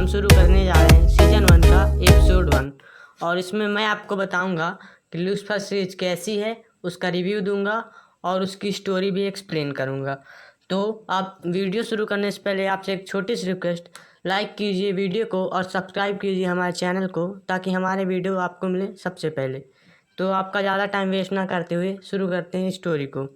शुरू करने जा रहे हैं सीजन 1 का एपिसोड 1। और इसमें मैं आपको बताऊंगा कि लूसीफर सीरीज कैसी है, उसका रिव्यू दूंगा और उसकी स्टोरी भी एक्सप्लेन करूंगा। तो आप वीडियो शुरू करने से पहले आपसे एक छोटी सी रिक्वेस्ट, लाइक कीजिए वीडियो को और सब्सक्राइब कीजिए हमारे चैनल को, ताकि हमारे वीडियो आपको मिले सबसे पहले। तो आपका ज़्यादा टाइम वेस्ट ना करते हुए शुरू करते हैं स्टोरी को।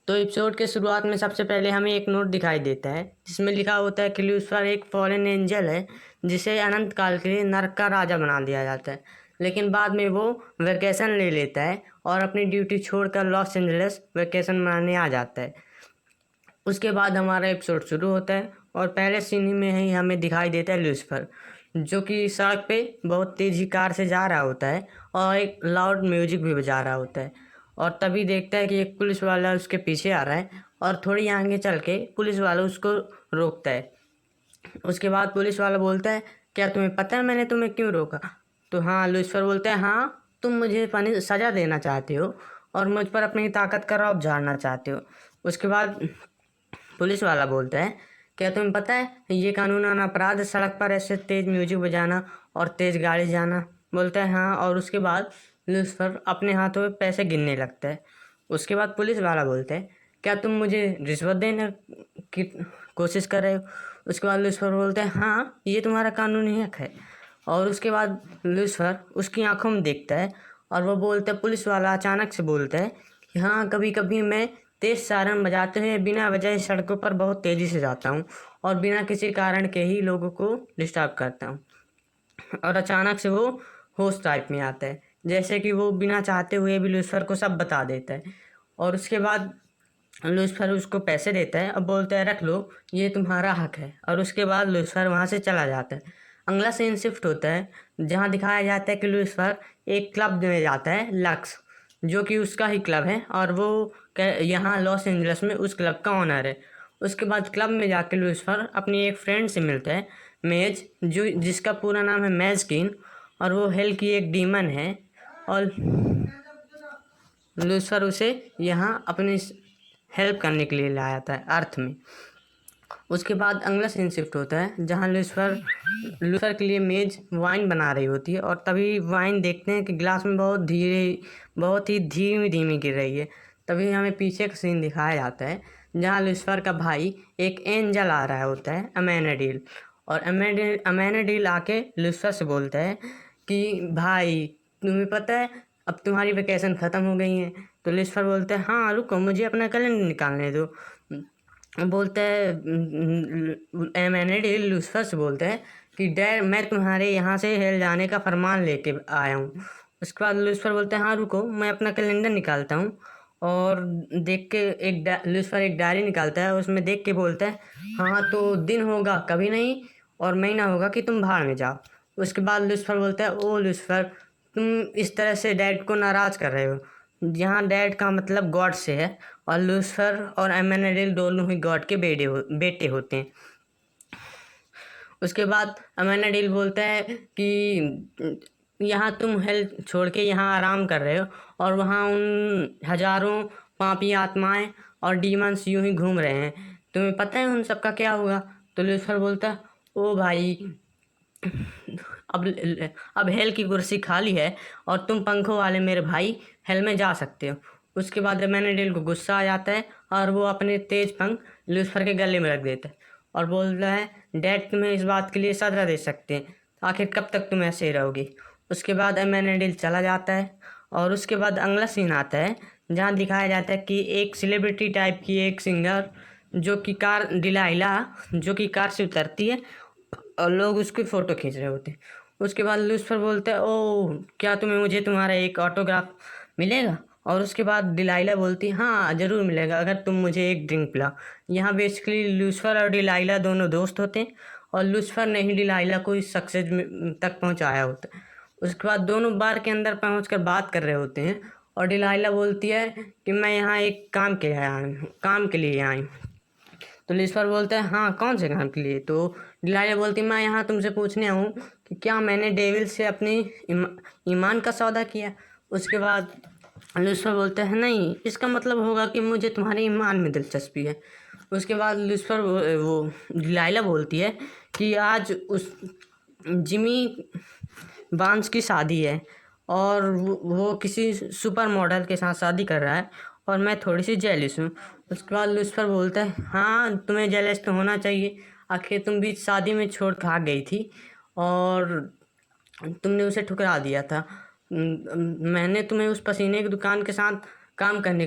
तो एपिसोड के शुरुआत में सबसे पहले हमें एक नोट दिखाई देता है जिसमें लिखा होता है कि लूसीफर एक फॉलन एंजल है जिसे अनंत काल के लिए नरक का राजा बना दिया जाता है। लेकिन बाद में वो वेकेशन ले लेता है और अपनी ड्यूटी छोड़कर लॉस एंजलिस वेकेशन मनाने आ जाता है। उसके बाद हमारा एपिसोड शुरू होता है और पहले सीन में ही हमें दिखाई देता है लूसीफर, जो कि सड़क पे बहुत तेज़ी कार से जा रहा होता है और एक लाउड म्यूजिक भी बजा रहा होता है। और तभी देखता है कि एक पुलिस वाला उसके पीछे आ रहा है और थोड़ी आगे चल के पुलिस वाला उसको रोकता है। उसके बाद पुलिस वाला बोलता है, क्या तुम्हें पता है मैंने तुम्हें क्यों रोका? तो हाँ, लूसीफर बोलता है, हाँ, तुम मुझे सज़ा देना चाहते हो और मुझ पर अपनी ताकत का रौब झाड़ना चाहते हो। उसके बाद पुलिस वाला बोलता है, क्या तुम्हें पता है ये कानूनन अपराध है सड़क पर ऐसे तेज़ म्यूजिक बजाना और तेज़ गाड़ी जाना? बोलता है हाँ। और उसके बाद लूसीफर अपने हाथों में पैसे गिनने लगता है। उसके बाद पुलिस वाला बोलता है, क्या तुम मुझे रिश्वत देने की कोशिश कर रहे हो? उसके बाद लूसीफर बोलता है, हाँ, ये तुम्हारा कानूनी हक है। और उसके बाद लूसीफर उसकी आंखों में देखता है और वो बोलता है, पुलिस वाला अचानक से बोलता है कि हाँ, कभी कभी मैं तेज सायरन बजाते हुए बिना वजह सड़कों पर बहुत तेज़ी से जाता हूँ और बिना किसी कारण के ही लोगों को डिस्टर्ब करता हूँ। और अचानक से वो होश टाइप में आता है, जैसे कि वो बिना चाहते हुए भी लूसीफर को सब बता देता है। और उसके बाद लूसीफर उसको पैसे देता है और बोलता है, रख लो, ये तुम्हारा हक है। और उसके बाद लूसीफर वहाँ से चला जाता है। अगला सीन शिफ्ट होता है जहाँ दिखाया जाता है कि लूसीफर एक क्लब में जाता है, लक्स, जो कि उसका ही क्लब है और वो यहाँ लॉस एंजलिस में उस क्लब का ऑनर है। उसके बाद क्लब में जाके लूसीफर अपनी एक फ्रेंड से मिलता है, मेज, जिसका पूरा नाम है मैजकिन, और वो हेल की एक डीमन है। और लूसीफर उसे यहाँ अपनी हेल्प करने के लिए लाया था अर्थ में। उसके बाद अगला सीन शिफ्ट होता है जहाँ लूसीफर के लिए मेज वाइन बना रही होती है और तभी वाइन देखते हैं कि ग्लास में बहुत ही धीमी धीमी गिर रही है। तभी हमें पीछे का सीन दिखाया जाता है जहाँ लूसीफर का भाई एक एंजल आ रहा होता है, अमेनाडिल। और अमेनाडिल आके लूसीफर से बोलता है कि भाई, तुम्हें पता है अब तुम्हारी वेकेशन ख़त्म हो गई है? तो लूसीफर बोलता है, हाँ रुको, मुझे अपना कैलेंडर निकालने दो। बोलता है एमेनेडिल लूसीफर से बोलता है कि डैड, मैं तुम्हारे यहाँ से हेल जाने का फरमान लेके आया हूँ। उसके बाद लूसीफर बोलते हैं, हाँ रुको, मैं अपना कैलेंडर निकालता हूँ। और देख के लूसीफर एक डायरी निकालता है, उसमें देख के बोलता है, हाँ तो दिन होगा कभी नहीं और महीना होगा कि तुम भाड़ में जाओ। उसके बाद लूसीफर बोलता है, ओ लूसीफर, तुम इस तरह से डैड को नाराज़ कर रहे हो। यहाँ डैड का मतलब गॉड से है और लूसीफर और एमेनेडिल दोनों ही गॉड के बेटे होते हैं। उसके बाद अमेनाडिल बोलता है कि यहाँ तुम हेल्थ छोड़ के यहाँ आराम कर रहे हो और वहाँ उन हजारों पापी आत्माएं और डीमंस यूं ही घूम रहे हैं, तुम्हें पता है उन सबका क्या हुआ? तो लूसीफर बोलता है, ओ भाई, अब अब हेल की कुर्सी खाली है और तुम पंखों वाले मेरे भाई हेल में जा सकते हो। उसके बाद एमेनाडिल को गुस्सा आ जाता है और वो अपने तेज पंख लूसीफर के गले में रख देता है और बोलता है, डैड तुम्हें इस बात के लिए सजा दे सकते हैं, आखिर कब तक तुम ऐसे ही रहोगी? उसके बाद एमेनाडिल चला जाता है। और उसके बाद अगला सीन आता है जहाँ दिखाया जाता है कि एक सेलिब्रिटी टाइप की एक सिंगर, जो कि डिलाइला, जो कि कार से उतरती है और लोग उसकी फ़ोटो खींच रहे होते हैं। उसके बाद लूसीफर बोलता है, ओह, क्या तुम्हें मुझे तुम्हारा एक ऑटोग्राफ मिलेगा? और उसके बाद डिलाइला बोलती है, हाँ ज़रूर मिलेगा अगर तुम मुझे एक ड्रिंक पिलाओ। यहाँ बेसिकली लूसीफर और डिलाइला दोनों दोस्त होते हैं और लूसीफर ने ही डिलाइला को इस सक्सेस तक पहुँचाया होता है। उसके बाद दोनों बार के अंदर पहुँच बात कर रहे होते हैं और डिलाइला बोलती है कि मैं यहाँ एक काम के लिए आई हूँ। तो लूसीफर बोलता है, हाँ कौन से काम के लिए? तो डिलाइला बोलती है, मैं यहाँ तुमसे पूछने हूँ कि क्या मैंने डेविल से अपनी ईमान का सौदा किया? उसके बाद लूसीफर बोलता है, नहीं, इसका मतलब होगा कि मुझे तुम्हारे ईमान में दिलचस्पी है। उसके बाद लूसीफर वो डिलाइला बोलती है कि आज उस जिमी बांस की शादी है और वो किसी सुपर मॉडल के साथ शादी कर रहा है और मैं थोड़ी सी जेलिस हूँ। उसके बाद लूसीफर बोलता है हाँ तुम्हें जेलस तो होना चाहिए, आखिर तुम भी शादी में छोड़ भाग गई थी और तुमने उसे ठुकरा दिया था। मैंने तुम्हें उस पसीने की दुकान के साथ काम करने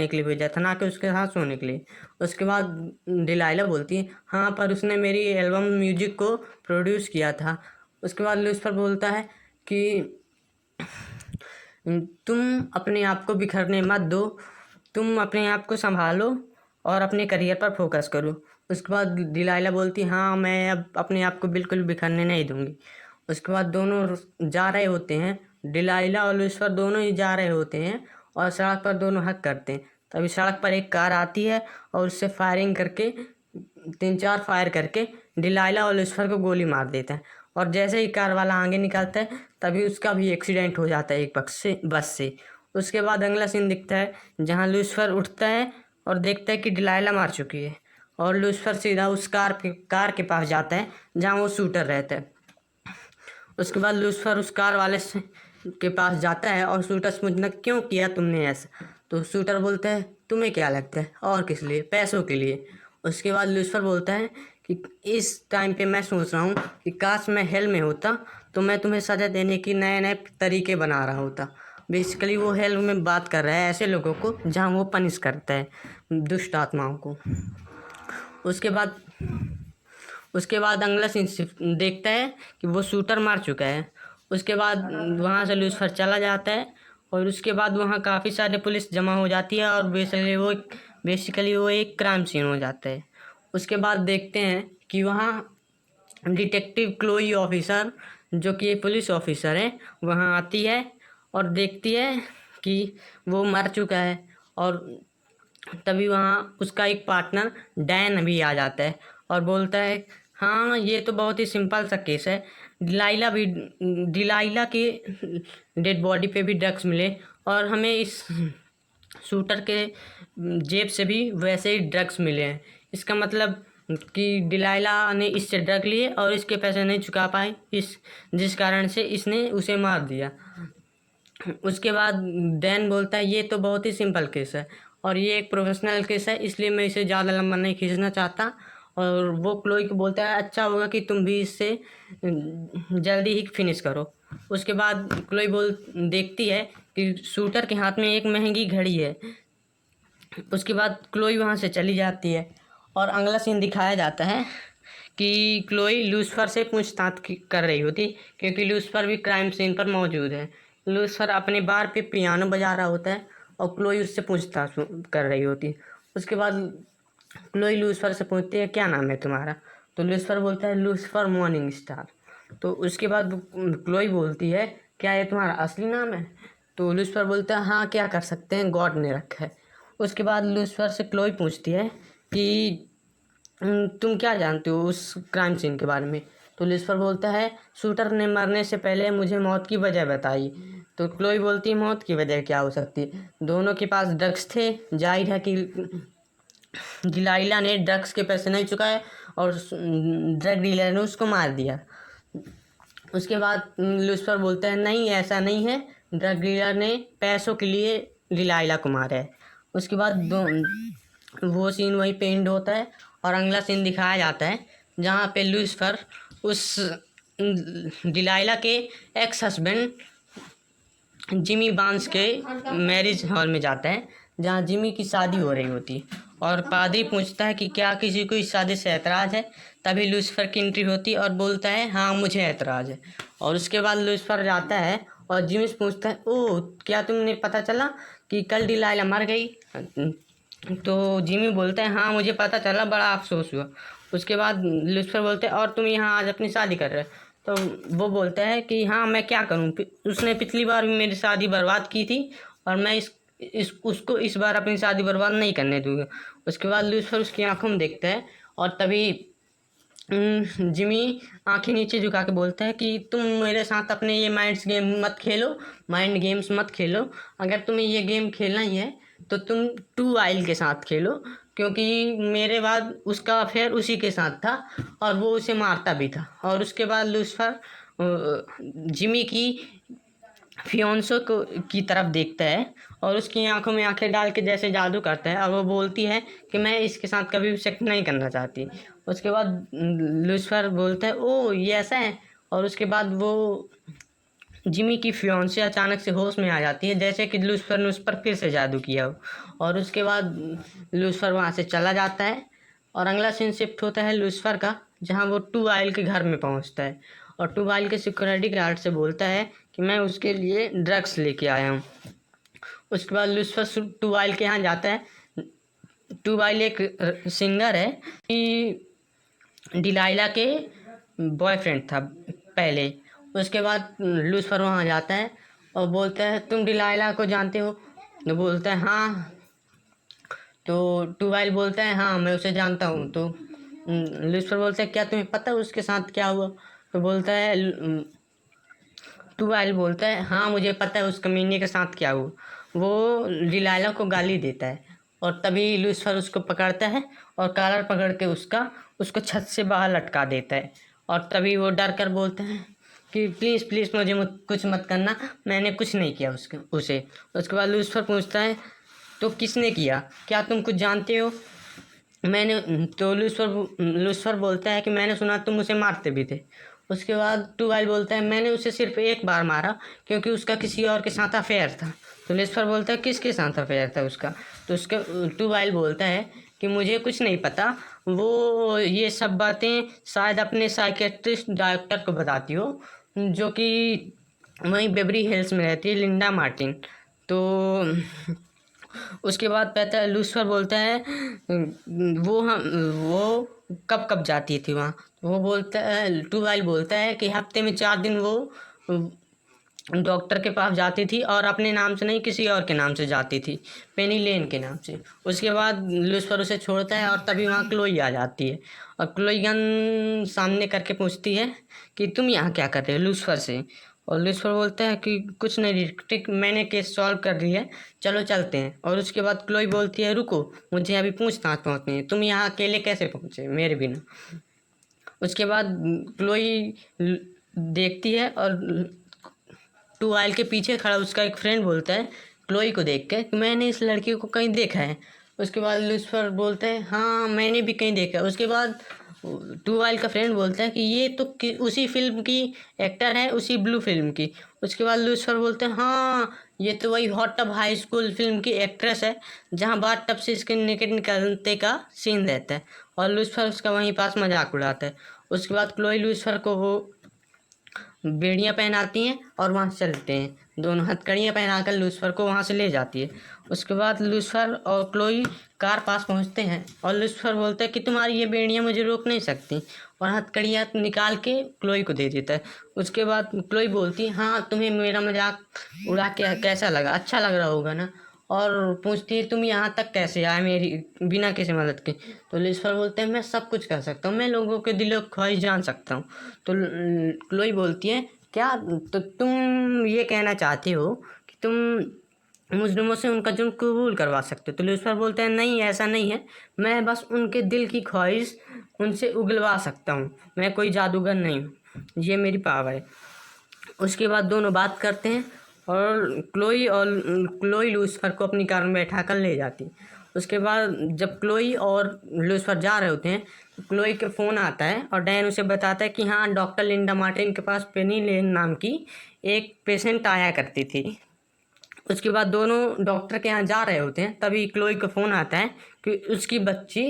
के लिए भेजा था, ना कि उसके साथ सोने के लिए। उसके बाद डिलाइला बोलती है हाँ पर उसने मेरी एल्बम म्यूजिक को प्रोड्यूस किया था। उसके बाद लूसीफर बोलता है कि तुम अपने आप को बिखरने मत दो, तुम अपने आप को संभालो और अपने करियर पर फोकस करो। उसके बाद डिलाइला बोलती हाँ मैं अब अपने आप को बिल्कुल बिखरने नहीं दूंगी। उसके बाद दोनों जा रहे होते हैं, डिलाइला और लूसीफर दोनों ही जा रहे होते हैं और सड़क पर दोनों हक करते हैं। तभी सड़क पर एक कार आती है और उससे फायरिंग करके 3-4 फायर करके डिलाइला और लूसीफर को गोली मार देता है। और जैसे ही कार वाला आगे निकलता है तभी उसका भी एक्सीडेंट हो जाता है एक बस से। उसके बाद अगला सीन दिखता है जहाँ लूसीफर उठता है और देखता है कि डिलाइला मार चुकी है और लूसीफर सीधा उस कार के पास जाता है जहाँ वो शूटर रहता है। उसके बाद लूसीफर उस कार वाले के पास जाता है और शूटर से पूछना क्यों किया तुमने ऐसा। तो शूटर बोलता है तुम्हें क्या लगता है और किस लिए, पैसों के लिए। उसके बाद लूसीफर बोलता है कि इस टाइम पे मैं सोच रहा हूँ कि काश मैं हेल में होता तो मैं तुम्हें सज़ा देने की नए नए तरीके बना रहा होता। बेसिकली वो हेल में बात कर रहा है ऐसे लोगों को जहाँ वो पनिश करता है दुष्ट आत्माओं को। उसके बाद अगला सीन देखता है कि वो शूटर मार चुका है। उसके बाद वहाँ से लूसीफर चला जाता है और उसके बाद वहाँ काफ़ी सारे पुलिस जमा हो जाती है और बेसिकली वो एक क्राइम सीन हो जाता है। उसके बाद देखते हैं कि वहाँ डिटेक्टिव क्लोई ऑफिसर जो कि एक पुलिस ऑफिसर है वहाँ आती है और देखती है कि वो मर चुका है। और तभी वहाँ उसका एक पार्टनर डैन भी आ जाता है और बोलता है हाँ ये तो बहुत ही सिंपल सा केस है, डिलाइला के डेड बॉडी पे भी ड्रग्स मिले और हमें इस शूटर के जेब से भी वैसे ही ड्रग्स मिले हैं। इसका मतलब कि डिलाइला ने इससे ड्रग लिए और इसके पैसे नहीं चुका पाए जिस कारण से इसने उसे मार दिया। उसके बाद डैन बोलता है ये तो बहुत ही सिंपल केस है और ये एक प्रोफेशनल केस है, इसलिए मैं इसे ज़्यादा लंबा नहीं खींचना चाहता। और वो क्लोई को बोलता है अच्छा होगा कि तुम भी इससे जल्दी ही फिनिश करो। उसके बाद क्लोई देखती है कि शूटर के हाथ में एक महंगी घड़ी है। उसके बाद क्लोई वहाँ से चली जाती है और अगला सीन दिखाया जाता है कि क्लोई लूसीफर से पूछताछ कर रही होती क्योंकि लूसीफर भी क्राइम सीन पर मौजूद है। लूसीफर अपने बार पे पियानो बजा रहा होता है और क्लोई उससे पूछताछ कर रही होती। उसके बाद क्लोई लूसीफर से पूछती है क्या नाम है तुम्हारा। तो लूसीफर बोलता है लूसीफर मॉर्निंग स्टार। तो उसके बाद क्लोई बोलती है क्या ये तुम्हारा असली नाम है। तो लूसीफर बोलता है हाँ क्या कर सकते हैं, गॉड ने रखा है। उसके बाद लूसीफर से क्लोई पूछती है कि तुम क्या जानते हो उस क्राइम सीन के बारे में। तो लूसीफर बोलता है शूटर ने मरने से पहले मुझे मौत की वजह बताई। तो क्लोई बोलती है मौत की वजह क्या हो सकती है, दोनों के पास ड्रग्स थे, जाहिर है कि डिलाइला ने ड्रग्स के पैसे नहीं चुकाए और ड्रग डीलर ने उसको मार दिया। उसके बाद लूसीफर बोलता है नहीं ऐसा नहीं है, ड्रग डीलर ने पैसों के लिए डिलाइला को मारा है। उसके बाद वो सीन वहीं पे एंड होता है और अगला सीन दिखाया जाता है जहाँ पे लूसीफर उस डिलाइला के एक्स हस्बैंड जिमी बांस के मैरिज हॉल में जाता है जहाँ जिमी की शादी हो रही होती है और पादरी पूछता है कि क्या किसी को इस शादी से ऐतराज़ है। तभी लूसीफर की एंट्री होती है और बोलता है हाँ मुझे ऐतराज़ है। और उसके बाद लूसीफर जाता है और जिमी से पूछता है ओह क्या तुमने पता चला कि कल डिलाइला मर गई। तो जिमी बोलता है हाँ मुझे पता चला, बड़ा अफसोस हुआ। उसके बाद लूसीफर बोलते हैं और तुम यहाँ आज अपनी शादी कर रहे हो। तो वो बोलता है कि हाँ मैं क्या करूँ, उसने पिछली बार भी मेरी शादी बर्बाद की थी और मैं उसको इस बार अपनी शादी बर्बाद नहीं करने दूँगा। उसके बाद लूसीफर उसकी आंखों में देखता है और तभी जिमी आंखें नीचे झुका के बोलता है कि तुम मेरे साथ अपने ये माइंड गेम्स मत खेलो। अगर तुम्हें ये गेम खेलना ही है तो तुम टू वाइल के साथ खेलो, क्योंकि मेरे बाद उसका अफेयर उसी के साथ था और वो उसे मारता भी था। और उसके बाद लूसीफर जिमी की फियोंसो को की तरफ देखता है और उसकी आंखों में आंखें डाल के जैसे जादू करता है और वो बोलती है कि मैं इसके साथ कभी भी सेक्स नहीं करना चाहती। उसके बाद लूसीफर बोलता है ओ ये ऐसा है। और उसके बाद वो जिमी की फियोंसे अचानक से होश में आ जाती है, जैसे कि लूसीफर ने उस पर फिर से जादू किया हो। और उसके बाद लूसीफर वहाँ से चला जाता है और अगला सीन शिफ्ट होता है लूसीफर का, जहाँ वो टू आइल के घर में पहुँचता है और टू आइल के सिक्योरिटी गार्ड से बोलता है कि मैं उसके लिए ड्रग्स लेके आया हूँ। उसके बाद लूसीफर टू आइल के यहाँ जाता है। टू आइल एक सिंगर है कि डिलाइला के बॉयफ्रेंड था पहले। उसके बाद लूसीफर वहाँ जाता है और बोलता है तुम डिलाइला को जानते हो? तो बोलता है हाँ। तो टूवाइल बोलता है हाँ मैं उसे जानता हूँ। तो लूसीफर बोलता है क्या तुम्हें पता है उसके साथ क्या हुआ? तो बोलता है टूवाइल बोलता है हाँ मुझे पता है उस कमीने के साथ क्या हुआ। वो डिलाइला को गाली देता है और तभी लूसीफर उसको पकड़ता है और कॉलर पकड़ के उसको छत से बाहर लटका देता है। और तभी वो डर कर बोलता है कि प्लीज़ प्लीज़ मुझे कुछ मत करना, मैंने कुछ नहीं किया उसे। उसके बाद लूसीफर पूछता है तो किसने किया, क्या तुम कुछ जानते हो? मैंने तो लूसीफर बोलता है कि मैंने सुना तुम उसे मारते भी थे। उसके बाद टूवाइल बोलता है मैंने उसे सिर्फ एक बार मारा क्योंकि उसका किसी और के साथ अफेयर था। तो लूसीफर बोलता है किसके साथ अफेयर था उसका? तो उसका टूवाइल बोलता है कि मुझे कुछ नहीं पता, वो ये सब बातें शायद अपने साइकेट्रिस्ट डॉक्टर को बताती हो जो कि वहीं बेवरी हिल्स में रहती है, लिंडा मार्टिन। तो उसके बाद पता है लूसीफर बोलता है वो कब कब जाती थी वहाँ? वो बोलता है टूवाइल बोलता है कि हफ्ते में 4 दिन वो डॉक्टर के पास जाती थी और अपने नाम से नहीं किसी और के नाम से जाती थी, पेनी लेन के नाम से। उसके बाद लूसीफर उसे छोड़ता है और तभी वहाँ क्लोई आ जाती है और क्लोई गन सामने करके पूछती है कि तुम यहाँ क्या कर रहे हो लूसीफर से? और लूसीफर बोलता है कि कुछ नहीं डिटेक्टिव, मैंने केस सॉल्व कर लिया है, चलो चलते हैं। और उसके बाद क्लोई बोलती है रुको मुझे अभी पूछताछ पहुँचनी है, तुम यहाँ अकेले कैसे पहुँचे मेरे बिना? उसके बाद क्लोई देखती है और टू आइल के पीछे खड़ा उसका एक फ्रेंड बोलता है क्लोई को देख के कि मैंने इस लड़की को कहीं देखा है। उसके बाद लूसीफर बोलता है हाँ मैंने भी कहीं देखा है। उसके बाद टू आइल का फ्रेंड बोलता है कि ये तो उसी फिल्म की एक्टर है, उसी ब्लू फिल्म की। उसके बाद लूसीफर बोलते हैं हाँ ये तो वही hot tub high school film की एक्ट्रेस है जहाँ बाथ टब से इसके नेकेड निकलने का सीन रहता है। और लूसीफर उसका वहीं पास मजाक उड़ाता है। उसके बाद क्लोई लूसीफर को वो बेड़ियाँ पहनाती हैं और वहाँ से चलते हैं, दोनों हथकड़ियाँ पहनाकर लूसीफर को वहाँ से ले जाती है। उसके बाद लूसीफर और क्लोई कार पास पहुँचते हैं और लूसीफर बोलता है कि तुम्हारी ये बेड़ियाँ मुझे रोक नहीं सकती और हथकड़ियाँ निकाल के क्लोई को दे देता है। उसके बाद क्लोई बोलती है हाँ तुम्हें मेरा मजाक उड़ा के कैसा लगा, अच्छा लग रहा होगा ना? और पूछती है तुम यहाँ तक कैसे आए मेरी बिना किसी मदद के? तो लूसीफर बोलते हैं मैं सब कुछ कर सकता हूँ, मैं लोगों के दिलों की ख्वाहिश जान सकता हूँ। तो क्लोई बोलती है क्या तो तुम ये कहना चाहते हो कि तुम मुजरिमों से उनका जुर्म कबूल करवा सकते हो? तो लूसीफर बोलते हैं नहीं ऐसा नहीं है, मैं बस उनके दिल की ख्वाहिश उनसे उगलवा सकता हूँ, मैं कोई जादूगर नहीं हूँ, ये मेरी पावर है। उसके बाद दोनों बात करते हैं और क्लोई लूसीफर को अपनी कार में बैठा कर ले जाती। उसके बाद जब क्लोई और लूसीफर जा रहे होते हैं तो क्लोई के फ़ोन आता है और डैन उसे बताता है कि हाँ डॉक्टर लिंडा मार्टिन के पास पेनी लेन नाम की एक पेशेंट आया करती थी। उसके बाद दोनों डॉक्टर के यहाँ जा रहे होते हैं तभी क्लोई का फ़ोन आता है कि उसकी बच्ची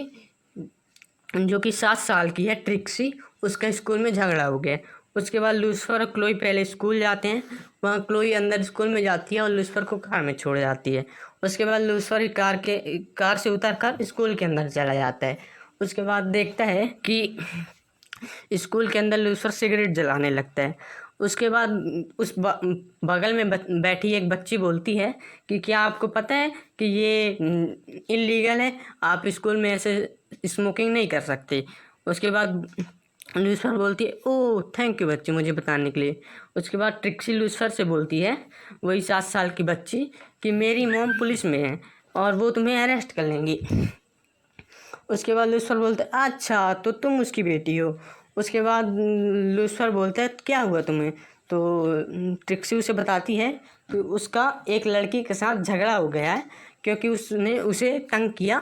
जो कि 7 साल की है ट्रिक्सी, उसका स्कूल में झगड़ा हो गया। उसके बाद लूसीफर और क्लोई पहले स्कूल जाते हैं, वहाँ क्लोई अंदर स्कूल में जाती है और लूसीफर को कार में छोड़ जाती है। उसके बाद लूसीफर कार से उतर कर स्कूल के अंदर चला जाता है। उसके बाद देखता है कि स्कूल के अंदर लूसीफर सिगरेट जलाने लगता है। उसके बाद उस बगल में बैठी एक बच्ची बोलती है कि क्या आपको पता है कि ये इलीगल है, आप स्कूल में ऐसे स्मोकिंग नहीं कर सकते। उसके बाद लूसीफर बोलती है ओह थैंक यू बच्ची मुझे बताने के लिए। उसके बाद ट्रिक्सी लूसीफर से बोलती है, वही 7 साल की बच्ची, कि मेरी मॉम पुलिस में है और वो तुम्हें अरेस्ट कर लेंगी। उसके बाद लूसीफर बोलता है अच्छा तो तुम उसकी बेटी हो। उसके बाद लूसीफर बोलता है क्या हुआ तुम्हें। तो ट्रिक्सी उसे बताती है कि उसका एक लड़की के साथ झगड़ा हो गया है क्योंकि उसने उसे तंग किया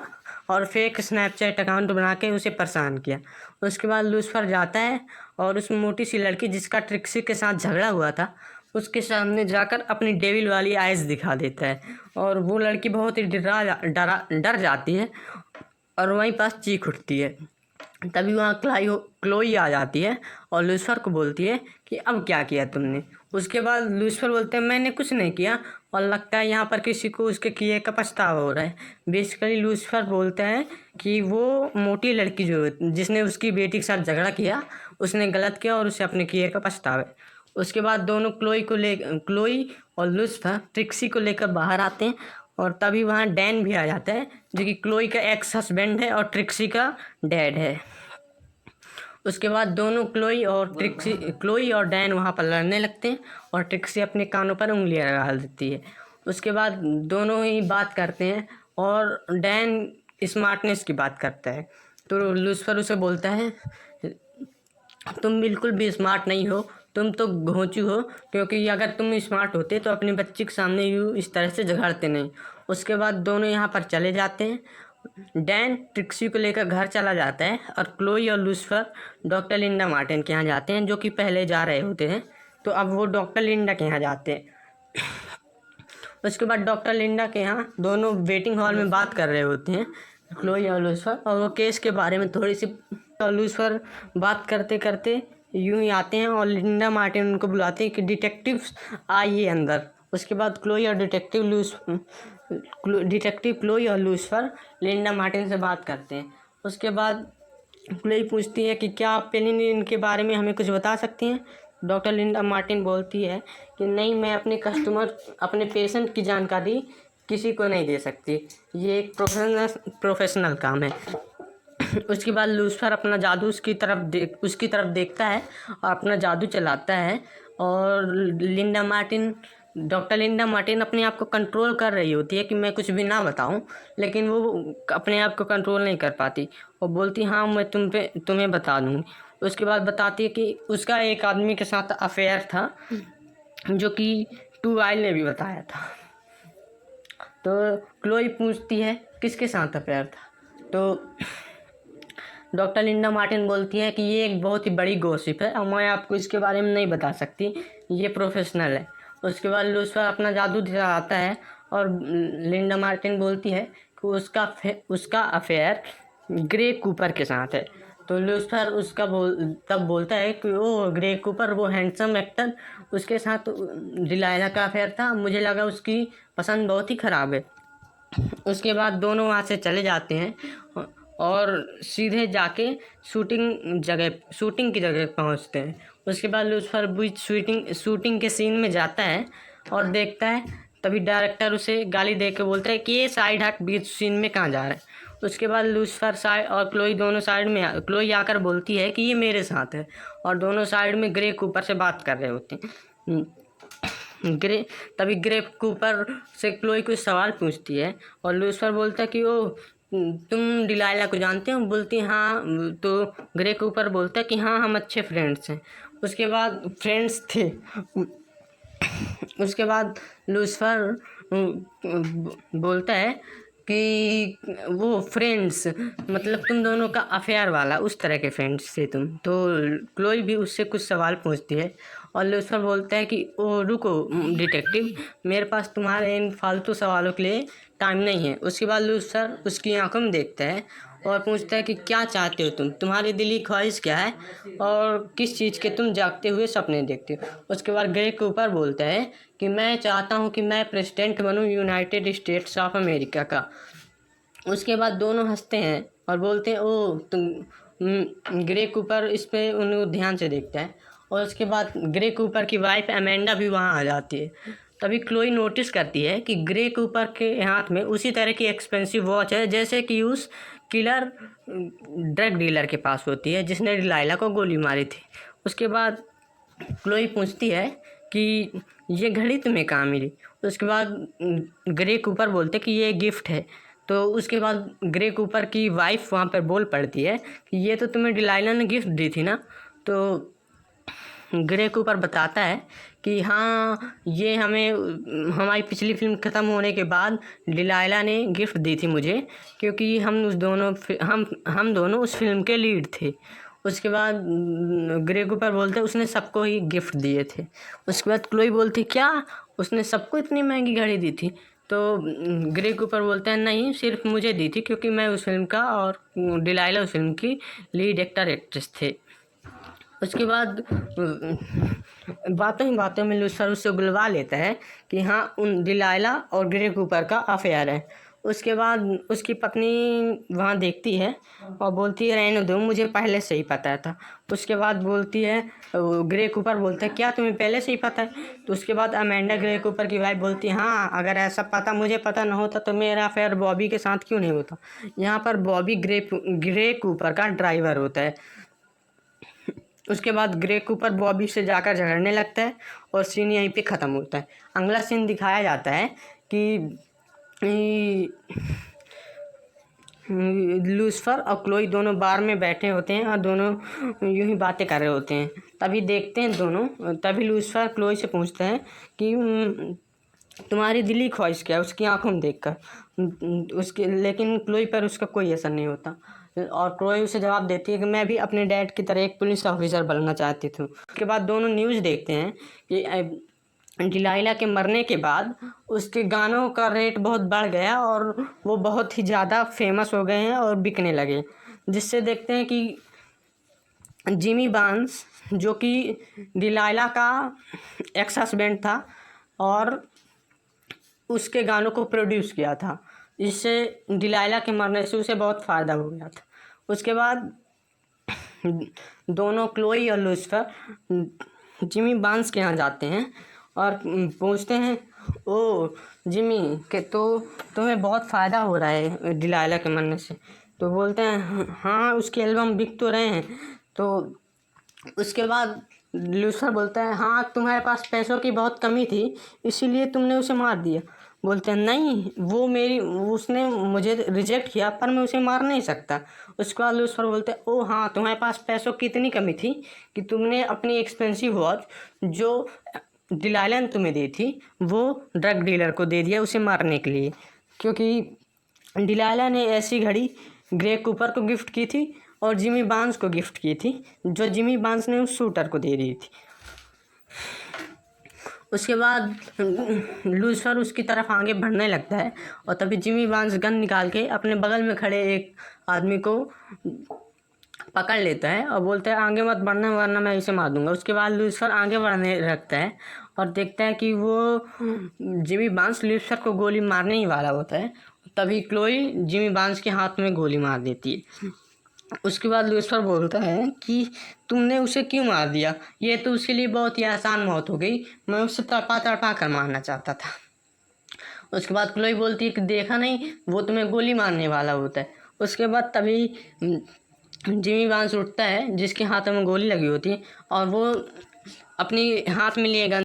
और फेक स्नैपचैट अकाउंट बना के उसे परेशान किया। उसके बाद लूसीफर जाता है और उस मोटी सी लड़की जिसका ट्रिक्सी के साथ झगड़ा हुआ था उसके सामने जाकर अपनी डेविल वाली आइज दिखा देता है और वो लड़की बहुत ही डर जाती है और वहीं पास चीख उठती है। तभी वहाँ क्लोई आ जाती है और लूसीफर को बोलती है कि अब क्या किया तुमने। उसके बाद लूसीफर बोलते हैं मैंने कुछ नहीं किया और लगता है यहाँ पर किसी को उसके किए का पछतावा हो रहा है। बेसिकली लूसीफर बोलता है कि वो मोटी लड़की जो जिसने उसकी बेटी के साथ झगड़ा किया उसने गलत किया और उसे अपने किए का पछतावा है। उसके बाद दोनों क्लोई और लूसीफर ट्रिक्सी को लेकर बाहर आते हैं और तभी वहाँ डैन भी आ जाता है जो कि क्लोई का एक्स हस्बैंड है और ट्रिक्सी का डैड है। उसके बाद दोनों क्लोई और डैन वहाँ पर लड़ने लगते हैं और ट्रिक्सी अपने कानों पर उंगलियां लगा देती है। उसके बाद दोनों ही बात करते हैं और डैन स्मार्टनेस की बात करता है तो लूसीफर उसे बोलता है तुम बिल्कुल भी स्मार्ट नहीं हो, तुम तो घोंचू हो, क्योंकि अगर तुम स्मार्ट होते तो अपने बच्चे के सामने यूँ इस तरह से झगड़ते नहीं। उसके बाद दोनों यहाँ पर चले जाते हैं। डैन ट्रिक्सी को लेकर घर चला जाता है और क्लोई और लूसीफर डॉक्टर लिंडा मार्टिन के यहाँ जाते हैं जो कि पहले जा रहे होते हैं, तो अब वो डॉक्टर लिंडा के यहाँ जाते हैं। उसके बाद डॉक्टर लिंडा के यहाँ दोनों वेटिंग हॉल में बात कर रहे होते हैं क्लोई और लूसीफर, और वो केस के बारे में थोड़ी सी। लूसीफर बात करते करते यूं ही आते हैं और लिंडा मार्टिन उनको बुलाते हैं कि डिटेक्टिव्स आइए अंदर। उसके बाद डिटेक्टिव क्लोई और लूसीफर लिंडा मार्टिन से बात करते हैं। उसके बाद क्लोई पूछती है कि क्या आप पेनिनियन के बारे में हमें कुछ बता सकती हैं। डॉक्टर लिंडा मार्टिन बोलती है कि नहीं, मैं अपने पेशेंट की जानकारी किसी को नहीं दे सकती, ये एक प्रोफेशनल काम है। उसके बाद लूसीफर अपना जादू उसकी तरफ देखता है और अपना जादू चलाता है और डॉक्टर लिंडा मार्टिन अपने आप को कंट्रोल कर रही होती है कि मैं कुछ भी ना बताऊं, लेकिन वो अपने आप को कंट्रोल नहीं कर पाती और बोलती हाँ मैं तुम्हें बता दूंगी। उसके बाद बताती है कि उसका एक आदमी के साथ अफेयर था जो कि टू वाइल ने भी बताया था। तो क्लोई पूछती है किसके साथ अफेयर था, तो डॉक्टर लिंडा मार्टिन बोलती है कि ये एक बहुत ही बड़ी गॉसिप है और मैं आपको इसके बारे में नहीं बता सकती, ये प्रोफेशनल है। उसके बाद लूसीफर अपना जादू दिखाता है और लिंडा मार्टिन बोलती है कि उसका अफेयर ग्रे कूपर के साथ है। तो लूसीफर तब बोलता है कि वो ग्रे कूपर, वो हैंडसम एक्टर, उसके साथ डिलाइला का अफेयर था, मुझे लगा उसकी पसंद बहुत ही ख़राब है। उसके बाद दोनों वहाँ से चले जाते हैं और सीधे जाके शूटिंग की जगह पहुँचते हैं। उसके बाद लूसीफर बीच शूटिंग के सीन में जाता है और देखता है, तभी डायरेक्टर उसे गाली दे के बोलता है कि ये साइड हट, बीच सीन में कहाँ जा रहा है। उसके बाद लूसीफर साइड और क्लोई दोनों साइड में क्लोई आकर बोलती है कि ये मेरे साथ है और दोनों साइड में ग्रे कूपर से बात कर रहे होते हैं। तभी ग्रे कूपर से क्लोई कुछ सवाल पूछती है और लूसीफर बोलता है कि ओ तुम डिलाइला को जानते हो। बोलती हाँ, तो ग्रे कूपर बोलता है कि हाँ हम अच्छे फ्रेंड्स हैं। उसके बाद फ्रेंड्स थे। उसके बाद लूसीफर बोलता है कि वो फ्रेंड्स मतलब तुम दोनों का अफेयर वाला उस तरह के फ्रेंड्स थे तुम। तो क्लोई भी उससे कुछ सवाल पूछती है और लूसीफर बोलता है कि ओ रुको डिटेक्टिव, मेरे पास तुम्हारे इन फालतू सवालों के लिए टाइम नहीं है। उसके बाद लूसीफर उसकी आंखों में देखता है और पूछता है कि क्या चाहते हो तुम्हारी दिली ख्वाहिश क्या है और किस चीज़ के तुम जागते हुए सपने देखते हो। उसके बाद ग्रे कूपर बोलता है कि मैं चाहता हूँ कि मैं प्रेसिडेंट बनूँ यूनाइटेड स्टेट्स ऑफ अमेरिका का। उसके बाद दोनों हंसते हैं और बोलते हैं ओ तुम। ग्रे कूपर इस पे उन्हें ध्यान से देखता है और उसके बाद ग्रे कूपर की वाइफ अमेंडा भी वहाँ आ जाती है। तभी क्लोई नोटिस करती है कि ग्रे कूपर के हाथ में उसी तरह की एक्सपेंसिव वॉच है जैसे कि उस किलर ड्रग डीलर के पास होती है जिसने डिलाइला को गोली मारी थी। उसके बाद क्लोई पूछती है कि ये घड़ी तुम्हें कहाँ मिली। उसके बाद ग्रे कूपर बोलते कि ये गिफ्ट है। तो उसके बाद ग्रे कूपर की वाइफ वहाँ पर बोल पड़ती है कि ये तो तुम्हें डिलाइला ने गिफ्ट दी थी ना। तो ग्रे कूपर बताता है कि हाँ, ये हमें हमारी पिछली फिल्म ख़त्म होने के बाद डिलाइला ने गिफ्ट दी थी मुझे, क्योंकि हम दोनों उस फिल्म के लीड थे। उसके बाद ग्रे कूपर बोलते उसने सबको ही गिफ्ट दिए थे। उसके बाद क्लोई बोलती क्या, उसने सबको इतनी महंगी घड़ी दी थी? तो ग्रे कूपर बोलते हैं नहीं, सिर्फ मुझे दी थी क्योंकि मैं उस फिल्म का और डिलाइला उस फिल्म की लीड एक्टर एक्ट्रेस थे। उसके बाद बातों ही बातों में लूसीफर उससे बुलवा लेता है कि हाँ, उन डिलाइला और ग्रे कूपर का अफेयर है। उसके बाद उसकी पत्नी वहाँ देखती है और बोलती है रहने दो, मुझे पहले से ही पता था। उसके बाद बोलती है, ग्रे कूपर बोलता है क्या तुम्हें पहले से ही पता है? तो उसके बाद अमेंडा ग्रे कूपर की वाइफ बोलती है हाँ, अगर ऐसा पता मुझे पता ना होता तो मेरा अफेयर बॉबी के साथ क्यों नहीं होता। यहाँ पर बॉबी ग्रे कूपर का ड्राइवर होता है। उसके बाद ग्रे कूपर बॉबी से जाकर झगड़ने लगता है और सीन यहीं पे ख़त्म होता है। अगला सीन दिखाया जाता है कि लूसीफर और क्लोई दोनों बार में बैठे होते हैं और दोनों यूं ही बातें कर रहे होते हैं। तभी देखते हैं तभी लूसीफर क्लोई से पूछते हैं कि तुम्हारी दिली ख्वाहिश क्या है, उसकी आंखों में देखकर। लेकिन क्लोई पर उसका कोई असर नहीं होता और क्लोई उसे जवाब देती है कि मैं भी अपने डैड की तरह एक पुलिस ऑफिसर बनना चाहती थी। उसके बाद दोनों न्यूज़ देखते हैं कि डिलाइला के मरने के बाद उसके गानों का रेट बहुत बढ़ गया और वो बहुत ही ज़्यादा फेमस हो गए हैं और बिकने लगे। जिससे देखते हैं कि जिमी बार्न्स, जो कि डिलाइला का एक्स हस्बैंड था और उसके गानों को प्रोड्यूस किया था, इससे डिलाइला के मरने से उसे बहुत फ़ायदा हो गया था। उसके बाद दोनों क्लोई और लूसीफर जिमी बार्न्स के यहाँ जाते हैं और पूछते हैं ओ जिमी कि तो तुम्हें बहुत फ़ायदा हो रहा है डिलाइला के मरने से। तो बोलते हैं हाँ, उसके एल्बम बिक तो रहे हैं। तो उसके बाद लूसीफर बोलता है हाँ, तुम्हारे पास पैसों की बहुत कमी थी इसीलिए तुमने उसे मार दिया। बोलते हैं नहीं, उसने मुझे रिजेक्ट किया पर मैं उसे मार नहीं सकता। उसके बाद लूसीफर बोलते हैं ओ हाँ, तुम्हारे पास पैसों की इतनी कमी थी कि तुमने अपनी एक्सपेंसिव वॉच जो डिलाइला ने तुम्हें दी थी वो ड्रग डीलर को दे दिया उसे मारने के लिए, क्योंकि डिलाइला ने ऐसी घड़ी ग्रे कूपर को गिफ्ट की थी और जिमी बार्न्स को गिफ्ट की थी, जो जिमी बार्न्स ने उस शूटर को दे दी थी। उसके बाद लूसीफर उसकी तरफ आगे बढ़ने लगता है और तभी जिमी बार्न्स गन निकाल के अपने बगल में खड़े एक आदमी को पकड़ लेता है और बोलता है आगे मत बढ़ना वरना मैं इसे मार दूंगा। उसके बाद लूसीफर आगे बढ़ने लगता है और देखता है कि वो जिमी बार्न्स लूसीफर को गोली मारने ही वाला होता है। तभी क्लोई जिमी बार्न्स के हाथ में गोली मार देती है। उसके बाद लूसीफर बोलता है कि तुमने उसे क्यों मार दिया, ये तो उसके लिए बहुत ही आसान मौत हो गई, मैं उसे तड़पा तड़पा कर मारना चाहता था। उसके बाद क्लोई बोलती है कि देखा नहीं, वो तुम्हें गोली मारने वाला होता है। उसके बाद तभी जिमी बार्न्स उठता है जिसके हाथ में गोली लगी होती है और वो अपनी हाथ में लिए गन